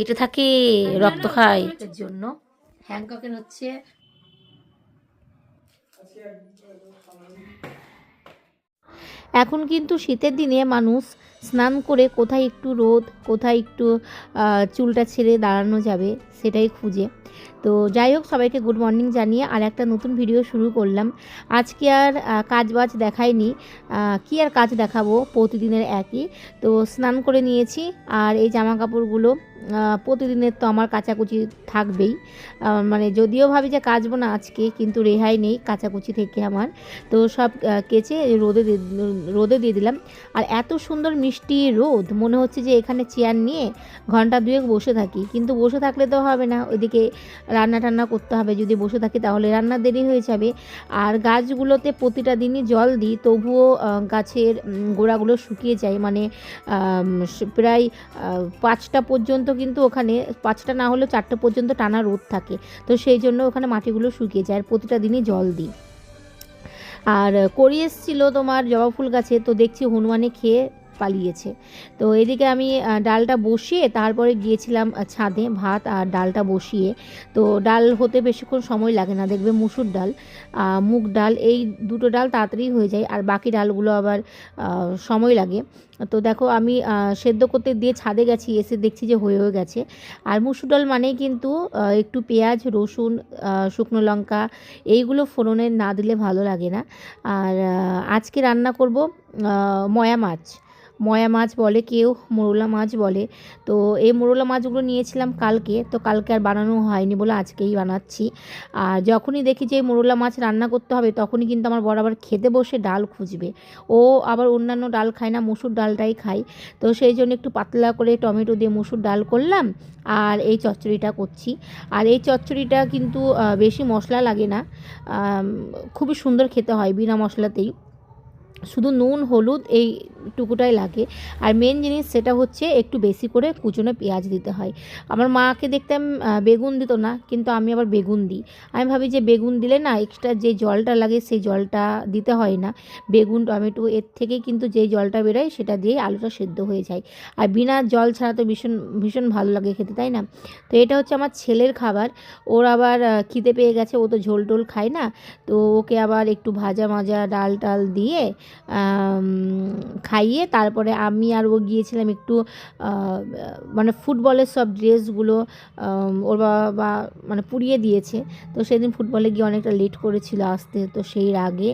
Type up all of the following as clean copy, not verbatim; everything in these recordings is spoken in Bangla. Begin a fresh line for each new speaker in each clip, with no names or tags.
পেটে থাকে, রক্ত খায় এর জন্য। হ্যাংককের হচ্ছে এখন কিন্তু শীতের দিনে মানুষ স্নান করে কোথায় একটু রোদ, কোথায় একটু চুলটা ছেড়ে দাঁড়ানো যাবে সেটাই খুঁজে। তো যাই হোক, সবাইকে গুড মর্নিং জানিয়ে আর একটা নতুন ভিডিও শুরু করলাম। আজকে আর কাজ বাজ দেখাইনি, কি আর কাজ দেখাবো, প্রতিদিনের একই। তো স্নান করে নিয়েছি, আর এই জামা কাপড়গুলো প্রতিদিনের তো আমার কাচাকুচি থাকবেই। মানে যদিও ভাবি যে কাচবো না আজকে, কিন্তু রেহাই নেই কাচাকুচি থেকে আমার। তো সব কেচে রোদে দিয়ে দিলাম। আর এত সুন্দর মিষ্টি রোদ, মনে হচ্ছে যে এখানে চেয়ার নিয়ে ঘন্টা দুয়েক বসে থাকি, কিন্তু বসে থাকলে তো হবে না, ওইদিকে রান্না টান্না করতে হবে। যদি বসে থাকি তাহলে রান্না দেরি হয়ে যাবে। আর গাছগুলোতে প্রতিটা দিনই জল দিই, তবুও গাছের গোড়াগুলো শুকিয়ে যায়। মানে প্রায় 5টা পর্যন্ত, কিন্তু ওখানে 5টা না হলেও 4টে পর্যন্ত টানা রোদ থাকে। তো সেই জন্য ওখানে মাটিগুলো শুকিয়ে যায়, আর প্রতিটা দিনই জল দিই। আর করি এসেছিলো তোমার জবা ফুল গাছে, তো দেখছি হনুমানে খেয়ে পালিয়েছে। তো এদিকে আমি ডালটা বসিয়ে তারপরে গিয়েছিলাম ছাদে, ভাত আর ডালটা বসিয়ে। তো ডাল হতে বেশিক্ষণ সময় লাগে না, দেখবে মুসুর ডাল, মুগ ডাল, এই দুটো ডাল তাড়াতাড়ি হয়ে যায়, আর বাকি ডালগুলো আবার সময় লাগে। তো দেখো আমি সেদ্ধ করতে দিয়ে ছাদে গেছি, এসে দেখছি যে হয়ে গেছে। আর মুসুর ডাল মানেই কিন্তু একটু পেঁয়াজ, রসুন, শুকনো লঙ্কা, এইগুলো ফোড়নে না দিলে ভালো লাগে না। আর আজকে রান্না করব ময়া মাছ বলে কেউ, মোরলা মাছ বলে। তো এই মোরলা মাছগুলো নিয়েছিলাম কালকে, তো কালকে আর বানানো হয়নি বলে আজকেই বানাচ্ছি। আর যখনই দেখি যে মোরলা মাছ রান্না করতে হবে, তখনই কিন্তু আমার বর আবার খেতে বসে ডাল খুঁজবে। ও আবার অন্যান্য ডাল খায় না, মুসুর ডালটাই খায়। তো সেই জন্য একটু পাতলা করে টমেটো দিয়ে মুসুর ডাল করলাম, আর এই চচ্চড়িটা করছি। আর এই চচ্চড়িটা কিন্তু বেশি মশলা লাগে না, খুবই সুন্দর খেতে হয় বিনা মশলাতেই, শুধু নুন হলুদ এই টুকুটাই লাগে। আর মেন জিনিস সেটা হচ্ছে একটু বেশি করে কুচনো পেঁয়াজ দিতে হয়। আমার মাকে দেখতাম বেগুন দিত না, কিন্তু আমি আবার বেগুন দিই। আমি ভাবি যে বেগুন দিলে না এক্সট্রা যে জলটা লাগে সেই জলটা দিতে হয় না, বেগুন টমেটো এর থেকে কিন্তু যেই জলটা বেরোয় সেটা দিয়েই আলুটা সেদ্ধ হয়ে যায়। আর বিনা জল ছাড়া তো ভীষণ ভীষণ ভালো লাগে খেতে, তাই না? তো এটা হচ্ছে আমার ছেলের খাবার। ওর আবার খিদে পেয়ে গেছে, ও তো ঝোল টোল খায় না। তো ওকে আবার একটু ভাজা মাজা ডাল টাল দিয়ে খাইয়ে তারপরে আমি আর ও গিয়েছিলাম একটু মানে ফুটবলের সব ড্রেসগুলো ওর বাবা মানে পুড়িয়ে দিয়েছে। তো সেদিন ফুটবলে গিয়ে অনেকটা লেট করেছিল আসতে, তো সেই রাগে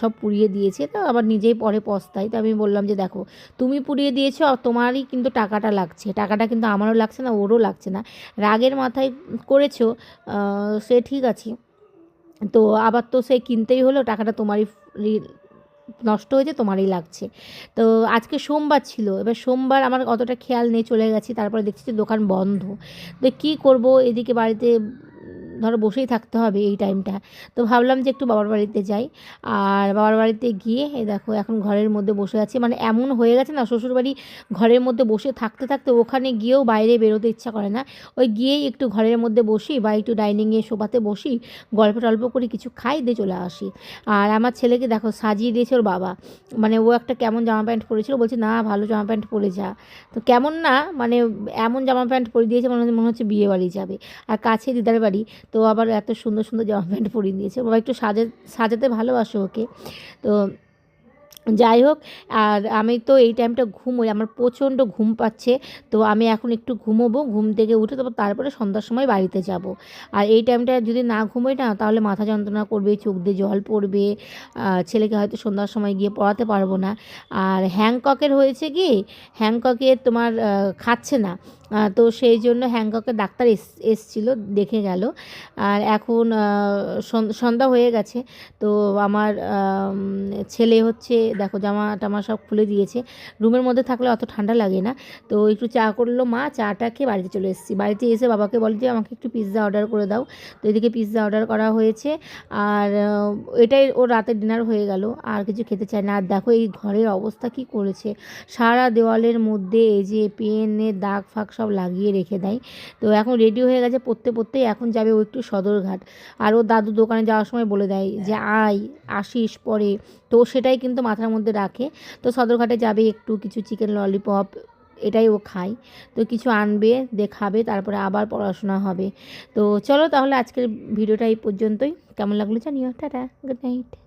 সব পুড়িয়ে দিয়েছে। তো আবার নিজেই পরে পস্তাই। তো আমি বললাম যে দেখো, তুমি পুড়িয়ে দিয়েছো আর তোমারই কিন্তু টাকাটা লাগছে, টাকাটা কিন্তু আমারও লাগছে না, ওরও লাগছে না, রাগের মাথায় করেছো, সে ঠিক আছে। তো আবার তো সে কিনতেই হলো, টাকাটা তোমারই নষ্ট হয়েছে, তোমারই লাগছে। তো আজকে সোমবার ছিল, এবার সোমবার আমার অতটা খেয়াল নেই, চলে গেছি। তারপরে দেখছি যে দোকান বন্ধ। তো কী করব, এদিকে বাড়িতে ধরো বসেই থাকতে হবে এই টাইমটা। তো ভাবলাম যে একটু বাবার বাড়িতে যাই। আর বাবার বাড়িতে গিয়ে এই দেখো এখন ঘরের মধ্যে বসে আছি। মানে এমন হয়ে গেছে না, শ্বশুরবাড়ি ঘরের মধ্যে বসে থাকতে থাকতে ওখানে গিয়েও বাইরে বেরোতে ইচ্ছা করে না। ওই গিয়েই একটু ঘরের মধ্যে বসি বা একটু ডাইনিংয়ে সোফাতে বসি, গল্প টল্প করে কিছু খাই, দিয়ে চলে আসি। আর আমার ছেলেকে দেখো সাজিয়ে দিয়েছে ওর বাবা। মানে ও একটা কেমন জামা প্যান্ট পরেছিল, বলছে না ভালো জামা প্যান্ট পরে যা। তো কেমন না, মানে এমন জামা প্যান্ট পরে দিয়েছে মনে হচ্ছে বিয়ে বাড়ি যাবে। আর কাছে দিদার বাড়ি, তো আবার এত সুন্দর সুন্দর জামা প্যান্ট পরিয়ে দিয়েছে। বাবা একটু সাজাতে ভালোবাসো ওকে। তো যাই হোক, আর আমি তো এই টাইমটা ঘুমোই, আমার প্রচণ্ড ঘুম পাচ্ছে। তো আমি এখন একটু ঘুমোবো, ঘুম থেকে উঠে তারপরে সন্ধ্যার সময় বাড়িতে যাব। আর এই টাইমটা যদি না ঘুমোই না, তাহলে মাথা যন্ত্রণা করবে, চোখ দিয়ে জল পড়বে, ছেলেকে হয়তো সন্ধ্যার সময় গিয়ে পড়াতে পারবো না। আর হ্যাংককের হয়েছে কি, হ্যাংককের তোমার খাচ্ছে না। তো সেই জন্য হ্যাংককের ডাক্তার এসছিল, দেখে গেল। আর এখন সন্ধ্যা হয়ে গেছে। তো আমার ছেলে হচ্ছে দেখো জামা টামা সব খুলে দিয়েছে। রুমের মধ্যে থাকলে অত ঠান্ডা লাগে না। তো একটু চা করলো মা, চাটা খেয়ে বাড়িতে চলে এসেছি। বাড়িতে এসে বাবাকে বলি যে আমাকে একটু পিৎজা অর্ডার করে দাও। তো এদিকে পিৎজা অর্ডার করা হয়েছে। আর এটাই ওর রাতের ডিনার হয়ে গেল, আর কিছু খেতে চায় না। আর দেখো এই ঘরের অবস্থা কি করেছে, সারা দেওয়ালের মধ্যে এই যে পেনের দাগ ফাগ সব লাগিয়ে রেখে দেয়। তো এখন রেডি হয়ে গেছে, পড়তেই এখন যাবে ও একটু সদরঘাট। আর ও দাদু দোকানে যাওয়ার সময় বলে দেয় যে আসিস পরে। তো সেটাই কিন্তু মাথার মধ্যে রাখে। তো সদরঘাটে যাবে, একটু কিছু চিকেন ললিপপ এটাই ও খায়। তো কিছু আনবে, খাবে, তারপরে আবার পড়াশোনা হবে। তো চলো তাহলে আজকের ভিডিওটা এই পর্যন্তই। কেমন লাগলো জানিও। Tata, good night.